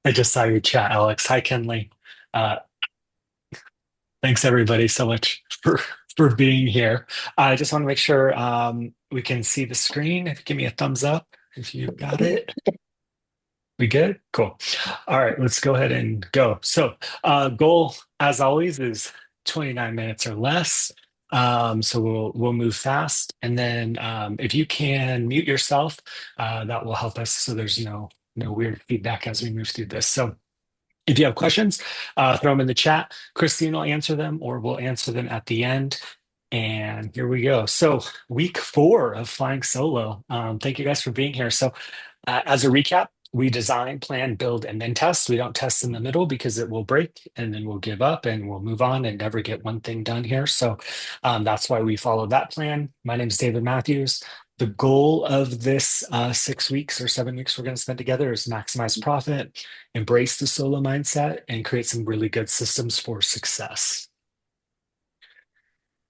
I just saw your chat, Alex. Hi, Kenley. Uh, thanks everybody so much for being here. I just want to make sure we can see the screen. If you give me a thumbs up if you got it. We good? Cool. All right, let's go ahead and go. So, goal as always is 29 minutes or less. So we'll move fast, and then if you can mute yourself, that will help us. So there's no weird feedback as we move through this. So. If you have questions, throw them in the chat. Christine will answer them, or we'll answer them at the end. And here we go. So, week 4 of flying solo. Thank you guys for being here. So, as a recap, we design, plan, build, and then test. We don't test in the middle because it will break, and then we'll give up and we'll move on and never get one thing done here. So, that's why we follow that plan. My name is David Matthews. The goal of this 6 weeks or 7 weeks we're going to spend together is maximize profit, embrace the solo mindset, and create some really good systems for success.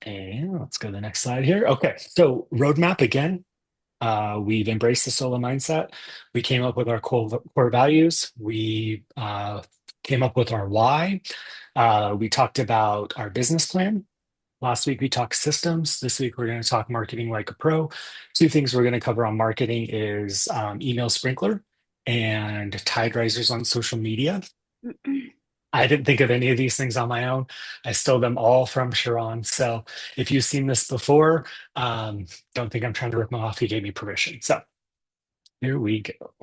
And let's go to the next slide here. Okay, so roadmap again. We've embraced the solo mindset. We came up with our core values. We came up with our why. We talked about our business plan. Last week we talked systems. This week we're going to talk marketing like a pro. Two things we're going to cover on marketing is email sprinkler and tide risers on social media. I didn't think of any of these things on my own. I stole them all from Sharon. So if you've seen this before, don't think I'm trying to rip them off. He gave me permission. So here we go.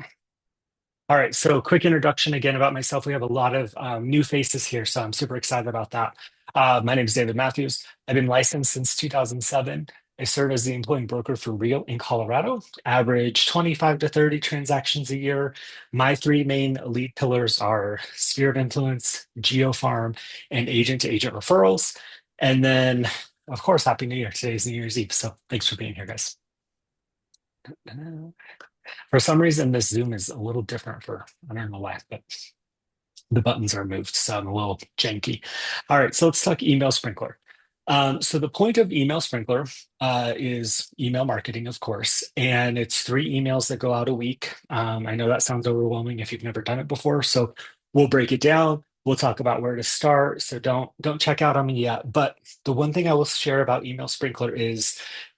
All right, so quick introduction again about myself. We have a lot of new faces here, so I'm super excited about that. My name is David Matthews. I've been licensed since 2007. I serve as the employment broker for Real in Colorado, average 25 to 30 transactions a year. My three main lead pillars are sphere of influence, geofarm, and agent to agent referrals. And then, of course, Happy New Year. Today's New Year's Eve, so thanks for being here, guys. For some reason, this Zoom is a little different I don't know why, but the buttons are moved, so I'm a little janky. All right, so let's talk email sprinkler. So the point of email sprinkler is email marketing, of course, and it's 3 emails that go out a week. I know that sounds overwhelming if you've never done it before, so we'll break it down. We'll talk about where to start. So don't check out on me yet. But the one thing I will share about email sprinkler is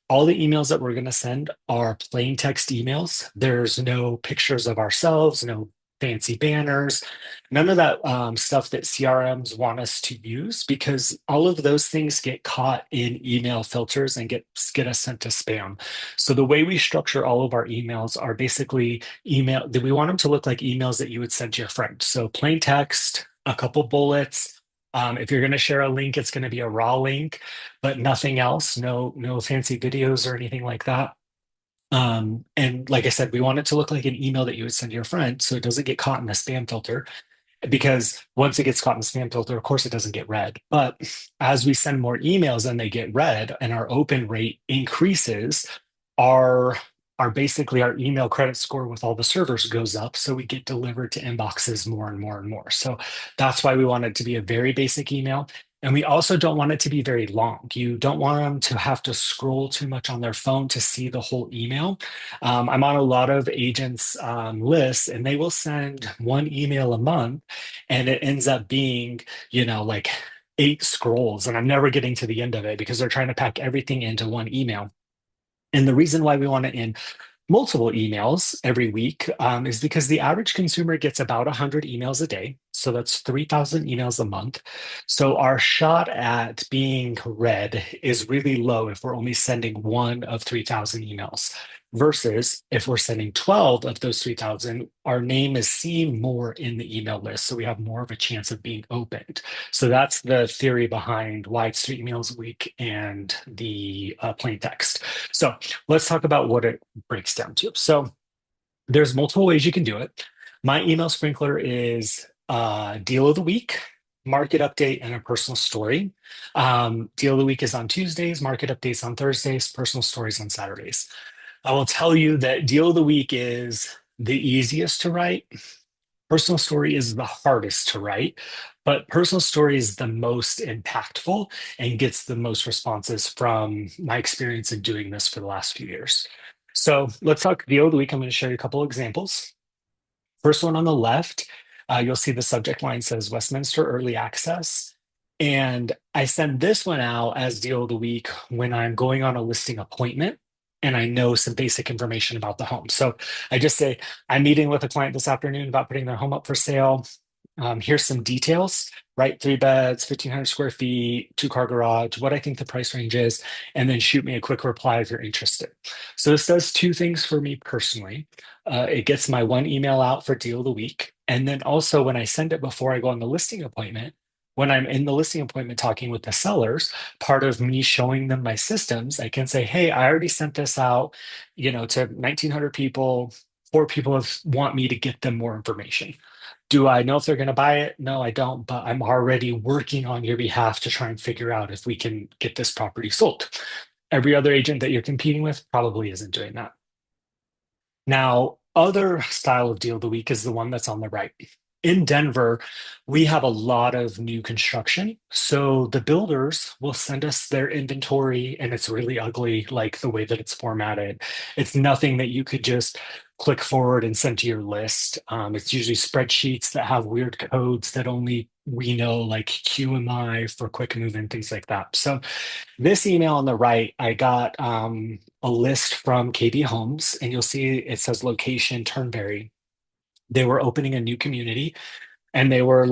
all the emails that we're going to send are plain text emails. There's no pictures of ourselves, no fancy banners, none of that stuff that CRMs want us to use because all of those things get caught in email filters and get us sent to spam. So the way we structure all of our emails are basically email that we want them to look like emails that you would send to your friend. So plain text, a couple bullets. If you're going to share a link, it's going to be a raw link, but nothing else. No fancy videos or anything like that. And like I said, we want it to look like an email that you would send to your friend so it doesn't get caught in the spam filter. Because once it gets caught in the spam filter, of course, it doesn't get read. But as we send more emails and they get read and our open rate increases, our basically our email credit score with all the servers goes up. So we get delivered to inboxes more and more and more. So that's why we want it to be a very basic email. And we also don't want it to be very long. You don't want them to have to scroll too much on their phone to see the whole email. I'm on a lot of agents' lists, and they will send one email a month, and it ends up being, like 8 scrolls, and I'm never getting to the end of it because they're trying to pack everything into one email. And the reason why we want it in multiple emails every week is because the average consumer gets about 100 emails a day. So that's 3,000 emails a month. So our shot at being read is really low if we're only sending one of 3,000 emails. Versus if we're sending 12 of those 3,000, our name is seen more in the email list. So we have more of a chance of being opened. So that's the theory behind why it's 3 emails a week and the plain text. So let's talk about what it breaks down to. So there's multiple ways you can do it. My email sprinkler is deal of the week, market update, and a personal story. Deal of the week is on Tuesdays, market updates on Thursdays, personal stories on Saturdays. I will tell you that deal of the week is the easiest to write. Personal story is the hardest to write, but personal story is the most impactful and gets the most responses from my experience in doing this for the last few years. So let's talk deal of the week. I'm going to show you a couple examples. First one on the left, you'll see the subject line says Westminster Early Access. And I send this one out as deal of the week when I'm going on a listing appointment and I know some basic information about the home. So I just say, I'm meeting with a client this afternoon about putting their home up for sale. Here's some details, right? Three beds, 1,500 square feet, two-car garage, what I think the price range is, and then shoot me a quick reply if you're interested. So this does two things for me personally. It gets my one email out for deal of the week. And then also when I send it before I go on the listing appointment, when I'm in the listing appointment talking with the sellers, part of me showing them my systems, I can say, hey, I already sent this out, to 1,900 people. Four people want me to get them more information. Do I know if they're going to buy it? No, I don't, but I'm already working on your behalf to try and figure out if we can get this property sold. Every other agent that you're competing with probably isn't doing that. Now, other style of deal of the week is the one that's on the right. In Denver, we have a lot of new construction. So the builders will send us their inventory, and it's really ugly, like the way that it's formatted. It's nothing that you could just click forward and send to your list. It's usually spreadsheets that have weird codes that only we know, like QMI for quick move and things like that. So this email on the right, I got a list from KB Homes, and you'll see it says location Turnberry. They were opening a new community, and they were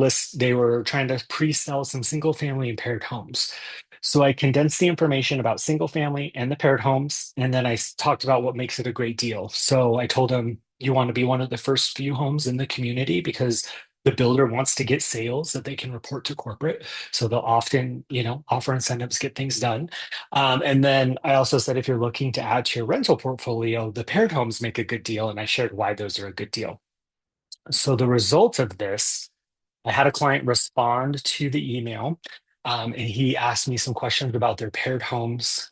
trying to pre-sell some single family and paired homes. So I condensed the information about single family and the paired homes, and then talked about what makes it a great deal. So I told them you want to be one of the first few homes in the community because the builder wants to get sales that they can report to corporate. So they'll often, offer incentives, get things done. And then I also said if you're looking to add to your rental portfolio, the paired homes make a good deal, and I shared why those are a good deal. So the result of this, I had a client respond to the email, and he asked me some questions about their paired homes.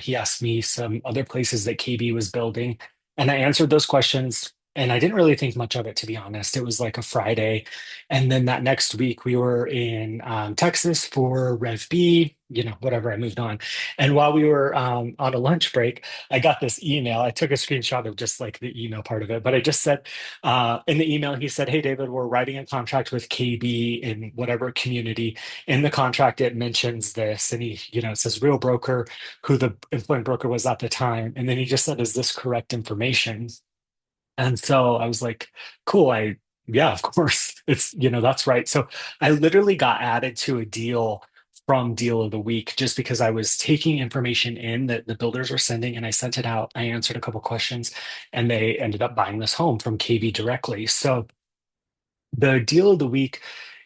He asked me some other places that KB was building, and I answered those questions. And I didn't really think much of it, to be honest. It was like a Friday. And then that next week, we were in Texas for Rev B, whatever, I moved on. And while we were on a lunch break, I got this email. I took a screenshot of just like the email part of it, but I just said, in the email, he said, hey, David, we're writing a contract with KB in whatever community. In the contract, it mentions this. And it says real broker, who the employment broker was at the time. And then he just said, is this correct information? And so I was like, cool. Yeah, of course. That's right. So I literally got added to a deal from deal of the week just because I was taking information in that the builders were sending, and I sent it out. I answered a couple questions, and they ended up buying this home from KB directly. So the deal of the week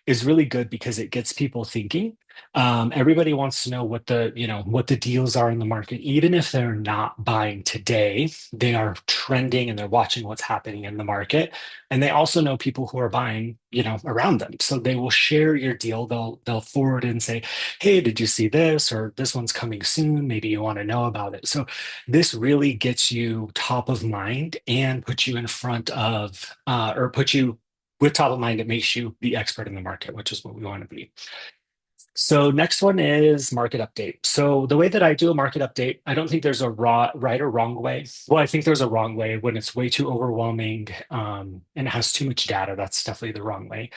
is really good because it gets people thinking. Everybody wants to know what the deals are in the market, even if they're not buying today. They are trending and they're watching what's happening in the market, and they also know people who are buying, around them. So they will share your deal. They'll forward and say, "Hey, did you see this? Or this one's coming soon. Maybe you want to know about it." So this really gets you top of mind and puts you in front of, or puts you with top of mind. It makes you the expert in the market, which is what we want to be. So next one is market update. So the way that I do a market update, I don't think there's a right or wrong way. Well, I think there's a wrong way when it's way too overwhelming, and it has too much data. That's definitely the wrong way.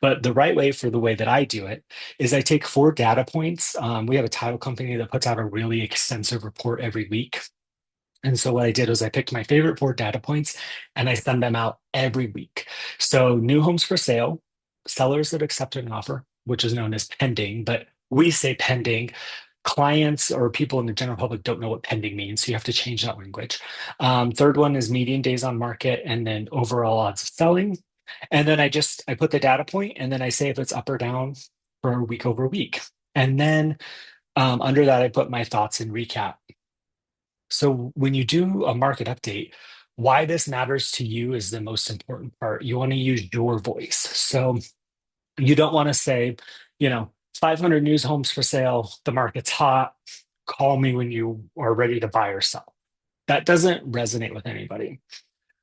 But the right way for the way that I do it is I take four data points. We have a title company that puts out a really extensive report every week. And so what I did was I picked my favorite four data points and I send them out every week. So new homes for sale, sellers that accepted an offer, which is known as pending, but we say pending. Clients or people in the general public don't know what pending means, so you have to change that language. Third one is median days on market, and then overall odds of selling. And then I put the data point, and then I say if it's up or down for week over week. And then under that, I put my thoughts and recap. So when you do a market update, why this matters to you is the most important part. You want to use your voice. So you don't want to say, you know, 500 news homes for sale, the market's hot, call me when you are ready to buy or sell. That doesn't resonate with anybody.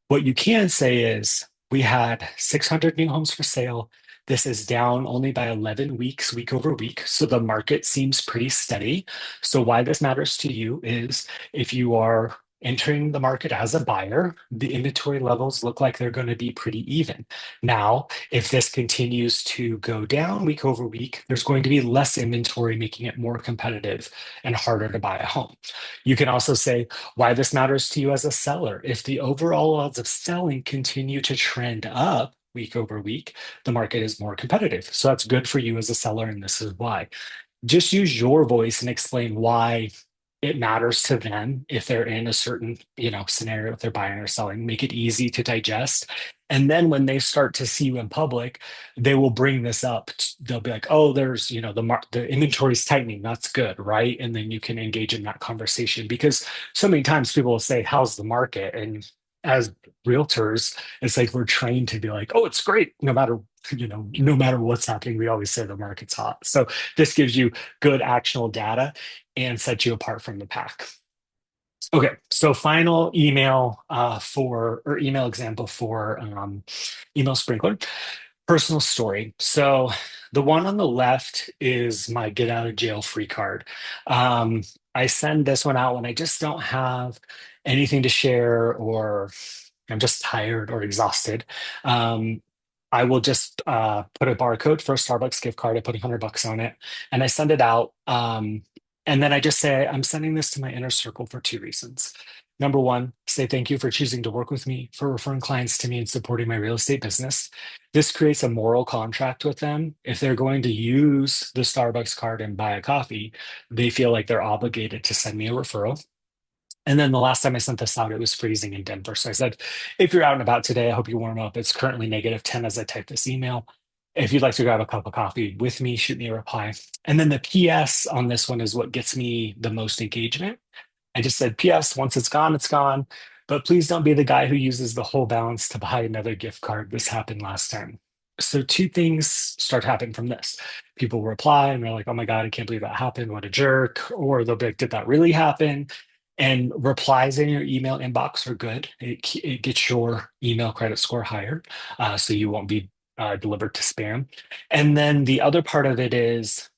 What you can say is, we had 600 new homes for sale. This is down only by 11 weeks, week over week. So the market seems pretty steady. So why this matters to you is if you are entering the market as a buyer, the inventory levels look like they're going to be pretty even. Now, if this continues to go down week over week, there's going to be less inventory, making it more competitive and harder to buy a home. You can also say why this matters to you as a seller. If the overall odds of selling continue to trend up week over week, the market is more competitive. So that's good for you as a seller, and this is why. Just use your voice and explain why it matters to them if they're in a certain, scenario, if they're buying or selling. Make it easy to digest. And then when they start to see you in public, they will bring this up. They'll be like, "Oh, there's, the inventory is tightening. That's good, right?" And then you can engage in that conversation, because so many times people will say, "How's the market?" And as realtors, it's like we're trained to be like, "Oh, it's great," no matter what's happening. We always say the market's hot. So this gives you good actionable data and sets you apart from the pack. Okay, so final email or email example for email sprinkler. Personal story. So the one on the left is my get out of jail free card. Um, I send this one out when I just don't have anything to share, or I'm just tired or exhausted. Um, I will just put a barcode for a Starbucks gift card. I put $100 on it and I send it out. And then I just say, I'm sending this to my inner circle for two reasons. Number one, say thank you for choosing to work with me, for referring clients to me, and supporting my real estate business. This creates a moral contract with them. If they're going to use the Starbucks card and buy a coffee, they feel like they're obligated to send me a referral. And then the last time I sent this out, it was freezing in Denver. So I said, if you're out and about today, I hope you warm up. It's currently -10 as I type this email. If you'd like to grab a cup of coffee with me, shoot me a reply. And then the PS on this one is what gets me the most engagement. I just said, PS, once it's gone, it's gone. But please don't be the guy who uses the whole balance to buy another gift card. This happened last time. So two things start happening from this. People reply and they're like, oh my God, I can't believe that happened. What a jerk. Or they'll be like, did that really happen? And replies in your email inbox are good. It gets your email credit score higher, so you won't be delivered to spam. And then the other part of it is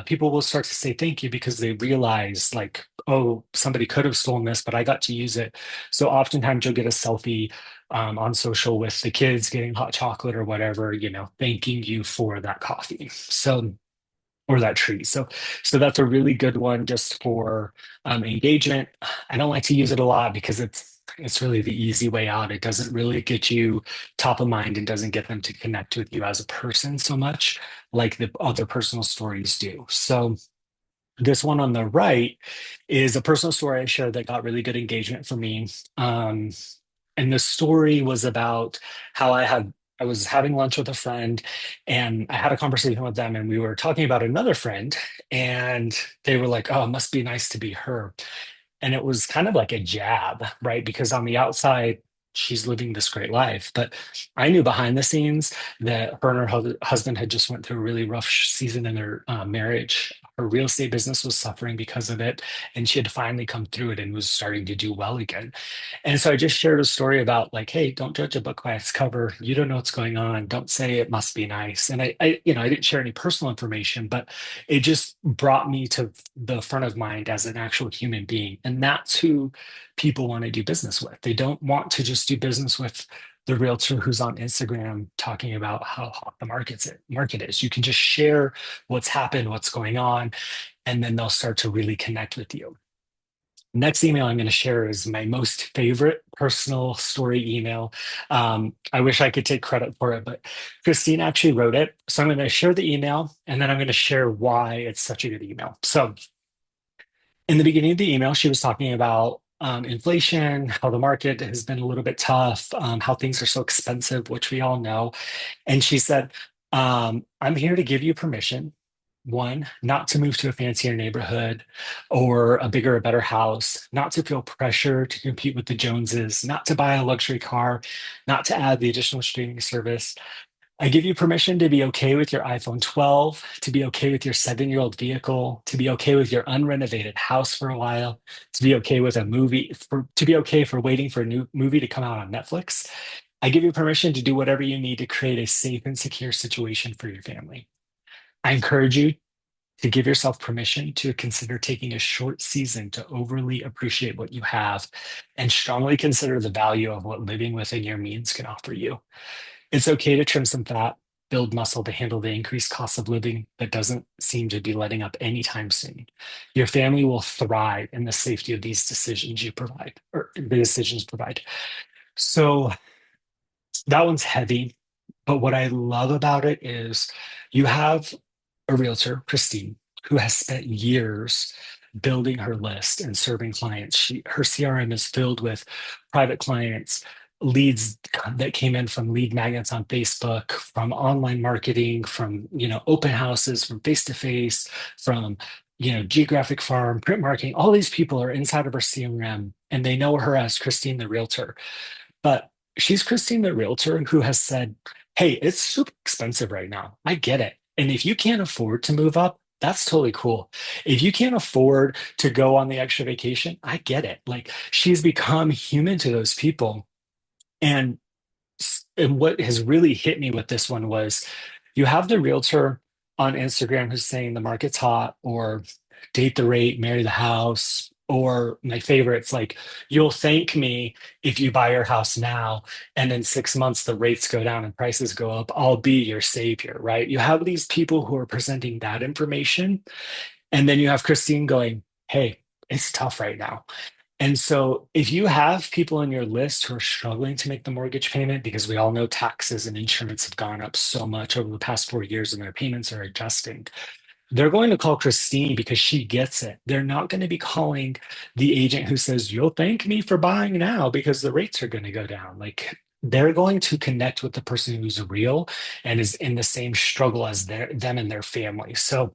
people will start to say thank you because they realize, like, oh, somebody could have stolen this, but I got to use it. So oftentimes you'll get a selfie on social with the kids getting hot chocolate or whatever, thanking you for that coffee. So or that tree. So that's a really good one just for engagement. I don't like to use it a lot because it's really the easy way out. It doesn't really get you top of mind and doesn't get them to connect with you as a person so much like the other personal stories do. So this one on the right is a personal story I shared that got really good engagement for me. Um, and the story was about how I was having lunch with a friend and I had a conversation with them and we were talking about another friend and they were like, "Oh, it must be nice to be her." And it was kind of like a jab, right? Because on the outside, she's living this great life. But I knew behind the scenes that her and her husband had just went through a really rough season in their marriage. Her real estate business was suffering because of it, and she had finally come through it and was starting to do well again. And so I just shared a story about, like, hey, don't judge a book by its cover. You don't know what's going on. Don't say it must be nice. And I didn't share any personal information, but it just brought me to the front of mind as an actual human being. And that's who people want to do business with. They don't want to just do business with the realtor who's on Instagram talking about how hot the market is. You can just share what's happened, what's going on, and then they'll start to really connect with you. Next email I'm going to share is my most favorite personal story email. I wish I could take credit for it, but Christine actually wrote it. So I'm going to share the email and then I'm going to share why it's such a good email. So in the beginning of the email, she was talking about inflation, how the market has been a little bit tough, how things are so expensive, which we all know. And she said, I'm here to give you permission, one, not to move to a fancier neighborhood or a bigger or better house, not to feel pressure to compete with the Joneses, not to buy a luxury car, not to add the additional streaming service. I give you permission to be okay with your iPhone 12, to be okay with your 7-year-old vehicle, to be okay with your unrenovated house for a while, to be okay with a movie, to be okay for waiting for a new movie to come out on Netflix. I give you permission to do whatever you need to create a safe and secure situation for your family. I encourage you to give yourself permission to consider taking a short season to overly appreciate what you have and strongly consider the value of what living within your means can offer you. It's okay to trim some fat, build muscle to handle the increased cost of living that doesn't seem to be letting up anytime soon. Your family will thrive in the safety of these decisions you provide, or the decisions provide. So that one's heavy, but what I love about it is you have a realtor, Christine, who has spent years building her list and serving clients. Her CRM is filled with private clients, leads that came in from lead magnets on Facebook, from online marketing, from open houses, from face to face, from geographic farm, print marketing. All these people are inside of her CRM, and they know her as Christine the realtor. But she's Christine the realtor who has said, hey, it's super expensive right now. I get it. And if you can't afford to move up, that's totally cool. If you can't afford to go on the extra vacation, I get it. Like she's become human to those people. And and what has really hit me with this one was you have the realtor on Instagram who's saying the market's hot or date the rate, marry the house, or my favorites like you'll thank me if you buy your house now and in 6 months the rates go down and prices go up. I'll be your savior, right? You have these people who are presenting that information, and then you have Christine going, hey, it's tough right now. And so, if you have people on your list who are struggling to make the mortgage payment, because we all know taxes and insurance have gone up so much over the past 4 years and their payments are adjusting, they're going to call Christine because she gets it. They're not going to be calling the agent who says, you'll thank me for buying now because the rates are going to go down. Like, they're going to connect with the person who's real and is in the same struggle as them and their family. So,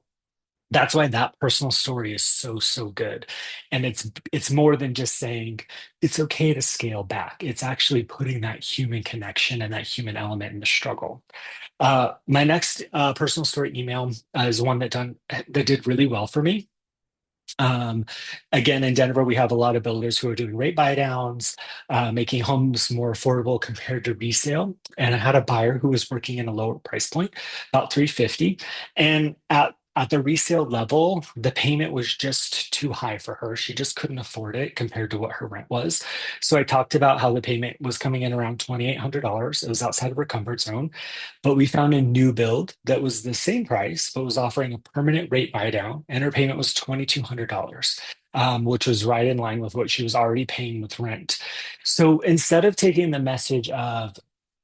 that's why that personal story is so good, and it's more than just saying it's okay to scale back. It's actually putting that human connection and that human element in the struggle. My next personal story email is one that did really well for me. um, Again, in Denver, we have a lot of builders who are doing rate buy downs, making homes more affordable compared to resale. And I had a buyer who was working in a lower price point, about 350. And at the resale level, the payment was just too high for her. She just couldn't afford it compared to what her rent was. So I talked about how the payment was coming in around $2,800. It was outside of her comfort zone. But we found a new build that was the same price, but was offering a permanent rate buy down, and her payment was $2,200, which was right in line with what she was already paying with rent. So instead of taking the message of,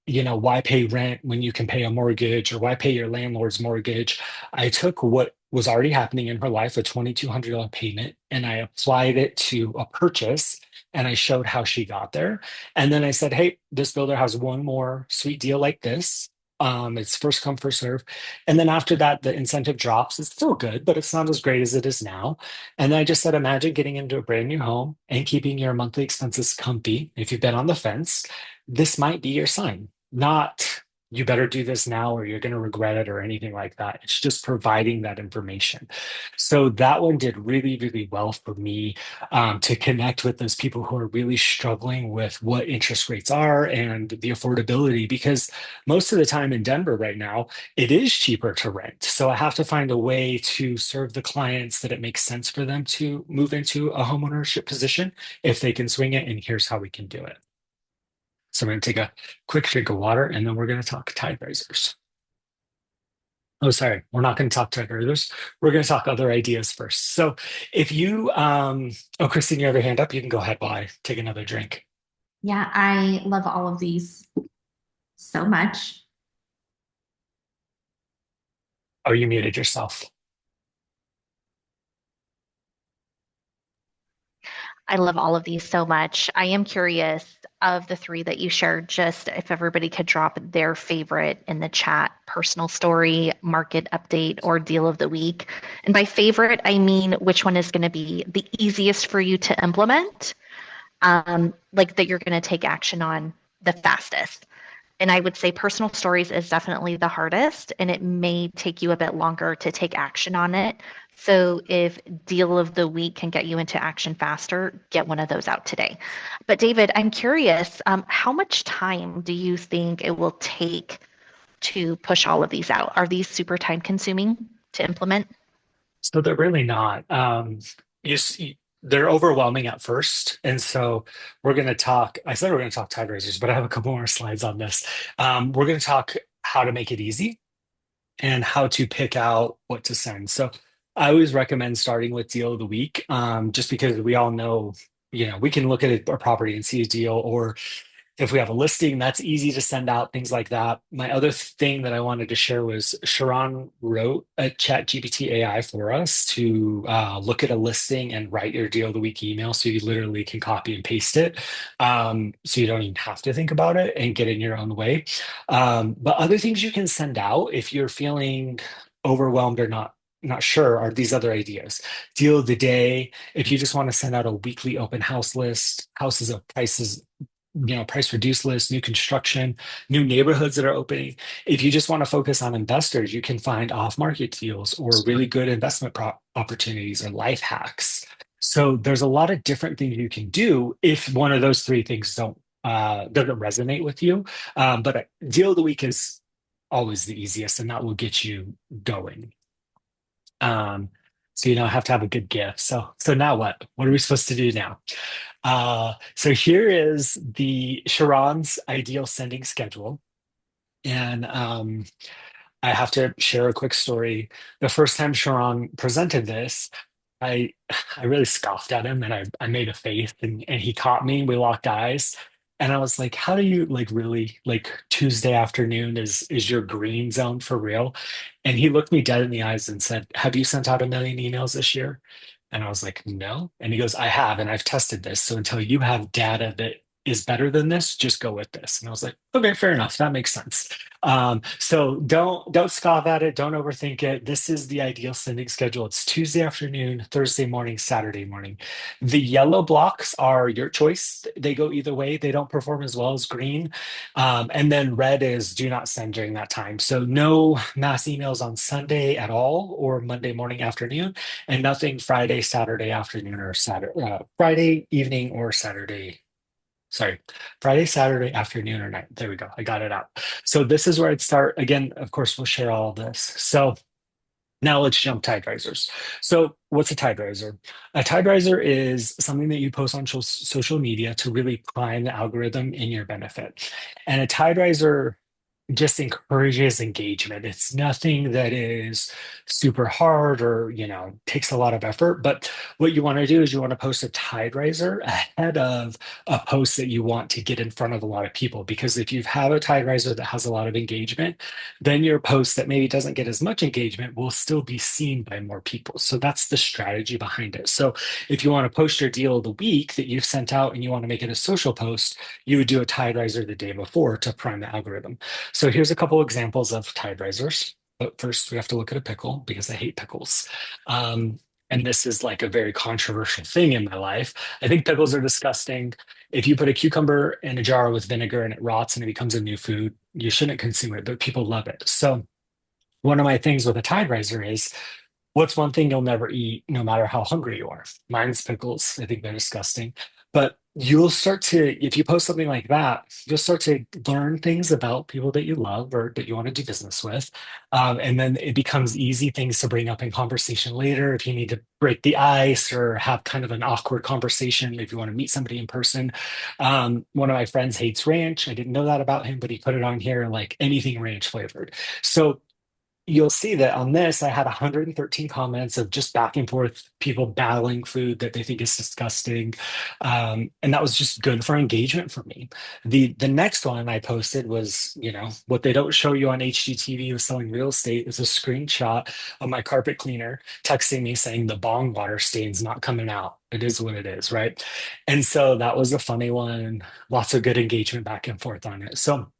why pay rent when you can pay a mortgage or why pay your landlord's mortgage, I took what was already happening in her life, a $2,200 payment, and I applied it to a purchase. And I showed how she got there. And then I said, hey, this builder has one more sweet deal like this. It's first come, first serve. And then after that, the incentive drops. It's still good, but it's not as great as it is now. And then I just said, imagine getting into a brand new home and keeping your monthly expenses comfy. If you've been on the fence, this might be your sign. Not you better do this now or you're going to regret it or anything like that. It's just providing that information. So that one did really well for me, to connect with those people who are really struggling with what interest rates are and the affordability. Because most of the time in Denver right now, it is cheaper to rent. So I have to find a way to serve the clients that it makes sense for them to move into a homeownership position if they can swing it. And here's how we can do it. So I'm going to take a quick drink of water and then we're going to talk tide risers. Oh, sorry, we're not going to talk tide risers. We're going to talk other ideas first. So if you, oh, Christine, you have your hand up. You can go ahead while I take another drink. Yeah, I love all of these so much. Oh, you muted yourself. I love all of these so much. I am curious of the three that you shared, just if everybody could drop their favorite in the chat, personal story, market update, or deal of the week. And by favorite, I mean which one is going to be the easiest for you to implement, like that you're going to take action on the fastest. And I would say personal stories is definitely the hardest, and it may take you a bit longer to take action on it. So if deal of the week can get you into action faster, get one of those out today. But David, I'm curious, how much time do you think it will take to push all of these out? Are these super time consuming to implement? So they're really not. You see, they're overwhelming at first, and so we're going to talk. I said we're going to talk tide raisers, but I have a couple more slides on this. We're going to talk how to make it easy and how to pick out what to send. So I always recommend starting with deal of the week, just because we all know, we can look at a property and see a deal, or if we have a listing, that's easy to send out, things like that. My other thing that I wanted to share was Sharon wrote a chat GPT AI for us to look at a listing and write your deal of the week email. So you literally can copy and paste it. So you don't even have to think about it and get in your own way. But other things you can send out if you're feeling overwhelmed or not sure are these other ideas. Deal of the day. If you just want to send out a weekly open house list, houses of prices, price reduced list, new construction, new neighborhoods that are opening. If you just want to focus on investors, you can find off-market deals or really good investment opportunities or life hacks. So there's a lot of different things you can do if one of those three things doesn't resonate with you. But deal of the week is always the easiest, and that will get you going. Um, so I have to have a good gift. So now what? What are we supposed to do now? So here is the Sharon's ideal sending schedule. And I have to share a quick story. The first time Sharon presented this, I I really scoffed at him and I made a face and he caught me. We locked eyes. And I was like, how do you like really like Tuesday afternoon is your green zone for real? And he looked me dead in the eyes and said, have you sent out a million emails this year? And I was like, no. And he goes, I have, and I've tested this. So until you have data that is better than this, just go with this. And I was like, okay, fair enough. That makes sense. So don't scoff at it. Don't overthink it. This is the ideal sending schedule. It's Tuesday afternoon, Thursday morning, Saturday morning. The yellow blocks are your choice. They go either way. They don't perform as well as green. And then red is do not send during that time. So no mass emails on Sunday at all or Monday morning afternoon, and nothing Friday, Saturday afternoon or Saturday, Friday evening or Saturday. Sorry, Friday, Saturday afternoon or night. There we go. I got it out. So this is where I'd start. Again, of course, we'll share all of this. So now let's jump tide risers. So what's a tide riser? A tide riser is something that you post on social media to really prime the algorithm in your benefit. And a tide riser just encourages engagement. It's nothing that is super hard or, takes a lot of effort. But what you want to do is you want to post a tide riser ahead of a post that you want to get in front of a lot of people. Because if you have a tide riser that has a lot of engagement, then your post that maybe doesn't get as much engagement will still be seen by more people. So that's the strategy behind it. So if you want to post your deal of the week that you've sent out and you want to make it a social post, you would do a tide riser the day before to prime the algorithm. So here's a couple examples of tide risers. But first, we have to look at a pickle because I hate pickles. And this is like a very controversial thing in my life. I think pickles are disgusting. If you put a cucumber in a jar with vinegar and it rots and it becomes a new food, you shouldn't consume it, but people love it. So one of my things with a tide riser is what's one thing you'll never eat no matter how hungry you are? Mine's pickles. I think they're disgusting. But you'll start to, if you post something like that, you'll start to learn things about people that you love or that you want to do business with. And then it becomes easy things to bring up in conversation later if you need to break the ice or have kind of an awkward conversation if you want to meet somebody in person. One of my friends hates ranch. I didn't know that about him, but he put it on here like anything ranch flavored. So you'll see that on this, I had 113 comments of just back and forth, people battling food that they think is disgusting. And that was just good for engagement for me. The next one I posted was, what they don't show you on HGTV was selling real estate is a screenshot of my carpet cleaner texting me saying the bong water stain's not coming out. It is what it is, right? And so that was a funny one. Lots of good engagement back and forth on it. So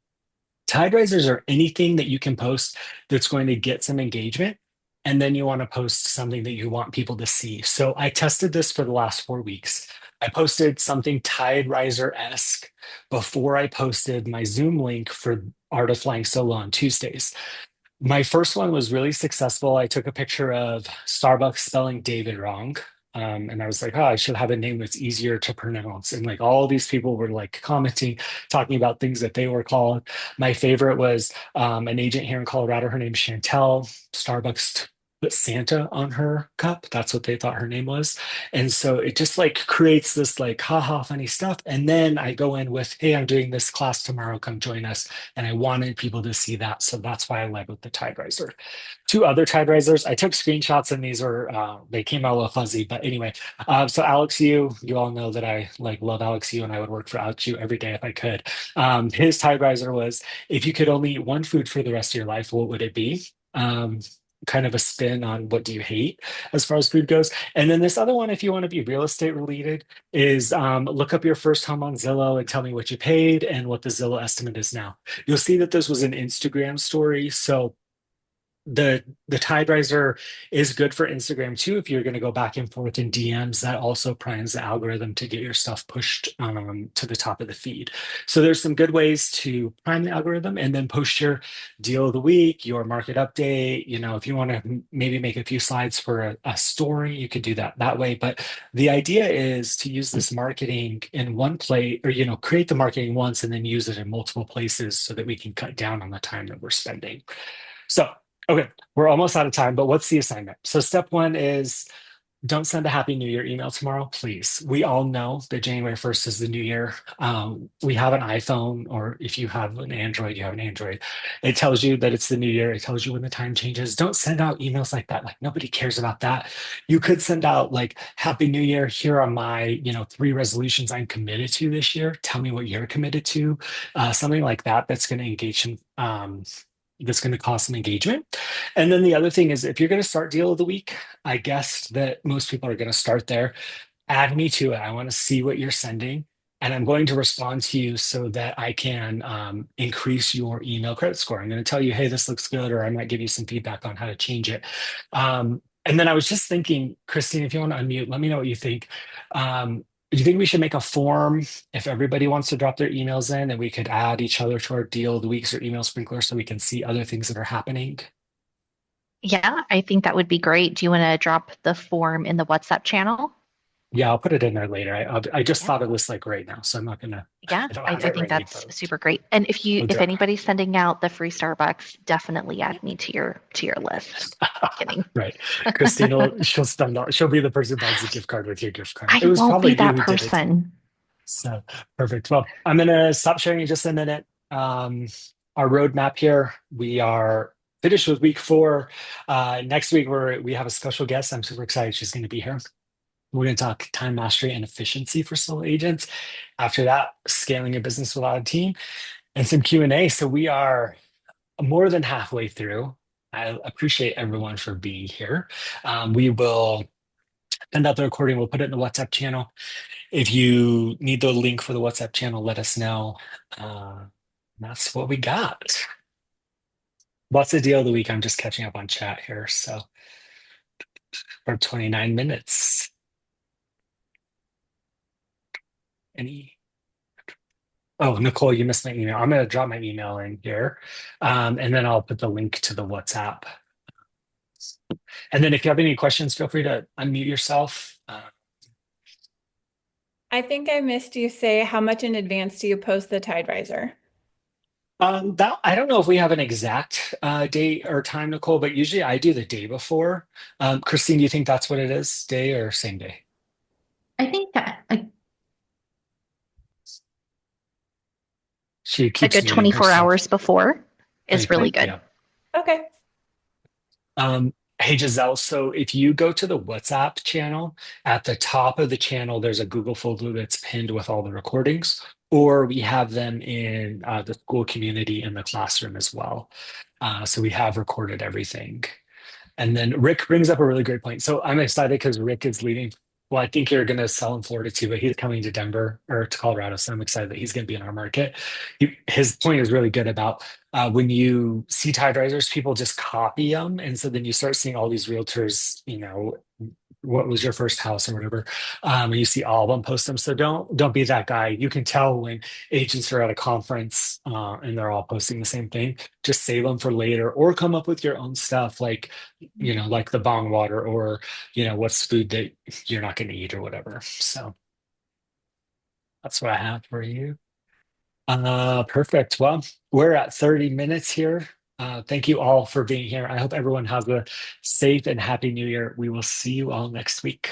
tide risers are anything that you can post that's going to get some engagement. And then you want to post something that you want people to see. So I tested this for the last 4 weeks. I posted something tide riser-esque before I posted my Zoom link for Art of Flying Solo on Tuesdays. My first one was really successful. I took a picture of Starbucks spelling David wrong. And I was like, oh, I should have a name that's easier to pronounce. And like all these people were like commenting, talking about things that they were called. My favorite was an agent here in Colorado. Her name's Chantel. Starbucks put Santa on her cup. That's what they thought her name was. And so it just like creates this like haha funny stuff. And then I go in with, hey, I'm doing this class tomorrow, come join us. And I wanted people to see that. So that's why I led with the tide riser. Two other tide risers. I took screenshots and these were they came out a little fuzzy, but anyway. So Alex you all know that I like love Alex and I would work for Alex every day if I could. His tide riser was if you could only eat one food for the rest of your life, what would it be? Um, Kind of a spin on what do you hate as far as food goes. And then this other one, if you want to be real estate related, is look up your first home on Zillow and tell me what you paid and what the Zillow estimate is now. You'll see that this was an Instagram story. So the tide riser is good for Instagram too. If you're going to go back and forth in DMs, that also primes the algorithm to get your stuff pushed to the top of the feed. So there's some good ways to prime the algorithm and then post your deal of the week, your market update. You know, if you want to maybe make a few slides for a story, you could do that that way. But the idea is to use this marketing in one place, or create the marketing once and then use it in multiple places so that we can cut down on the time that we're spending. So, okay, we're almost out of time, but what's the assignment? So, step one is don't send a Happy New Year email tomorrow, please. We all know that January 1st is the new year. We have an iPhone, or if you have an Android, you have an Android. It tells you that it's the new year. It tells you when the time changes. Don't send out emails like that. Like nobody cares about that. You could send out like Happy New Year. Here are my, 3 resolutions I'm committed to this year. Tell me what you're committed to. Something like that. That's going to engage that's going to cause some engagement. And then the other thing is if you're going to start deal of the week, I guess that most people are going to start there. Add me to it. I want to see what you're sending. And I'm going to respond to you so that I can increase your email credit score. I'm going to tell you, hey, this looks good, or I might give you some feedback on how to change it. And then I was just thinking, Christine, if you want to unmute, let me know what you think. Do you think we should make a form if everybody wants to drop their emails in and we could add each other to our deal of the weeks or email sprinkler so we can see other things that are happening? Yeah, I think that would be great. Do you want to drop the form in the WhatsApp channel? Yeah, I'll put it in there later. I just Yeah. thought of this like right now, so I'm not gonna. Yeah, I don't I have it think ready, that's but super great. And I'll if do anybody's sending out the free Starbucks, definitely add me to your list. it. Kidding. Right, Christina, she'll spend all. She'll be the person who buys the gift card with your gift card. It I was won't be probably you that who did it. person. So perfect. Well, I'm gonna stop sharing in just a minute. Our roadmap here. We are finished with week 4. Next week we have a special guest. I'm super excited. She's going to be here. We're going to talk time mastery and efficiency for solo agents. After that, scaling a business without a team and some Q&A. So we are more than halfway through. I appreciate everyone for being here. We will send out the recording. We'll put it in the WhatsApp channel. If you need the link for the WhatsApp channel, let us know. That's what we got. What's the deal of the week? I'm just catching up on chat here. So for 29 minutes. Any Oh, Nicole, you missed my email. I'm going to drop my email in here. And then I'll put the link to the WhatsApp. And then if you have any questions, feel free to unmute yourself. I think I missed you say how much in advance do you post the tide riser? That I don't know if we have an exact date or time, Nicole, but usually I do the day before. Christine, do you think that's what it is? Day or same day? I think that She A keeps good muting 24 herself. hours before is really 24, good. yeah. Okay. Hey, Giselle, so if you go to the WhatsApp channel, at the top of the channel, there's a Google folder that's pinned with all the recordings, or we have them in the school community in the classroom as well. So we have recorded everything. And then Rick brings up a really great point. So I'm excited because Rick is leaving. Well, I think you're going to sell in Florida too, but he's coming to Denver or to Colorado. So I'm excited that he's going to be in our market. His point is really good about when you see tide risers, people just copy them. And so then you start seeing all these realtors, what was your first house or whatever. And you see all of them post them. So don't be that guy. You can tell when agents are at a conference and they're all posting the same thing. Just save them for later or come up with your own stuff like like the bong water or what's food that you're not going to eat or whatever. So that's what I have for you. Perfect. Well, we're at 30 minutes here. Thank you all for being here. I hope everyone has a safe and happy new year. We will see you all next week.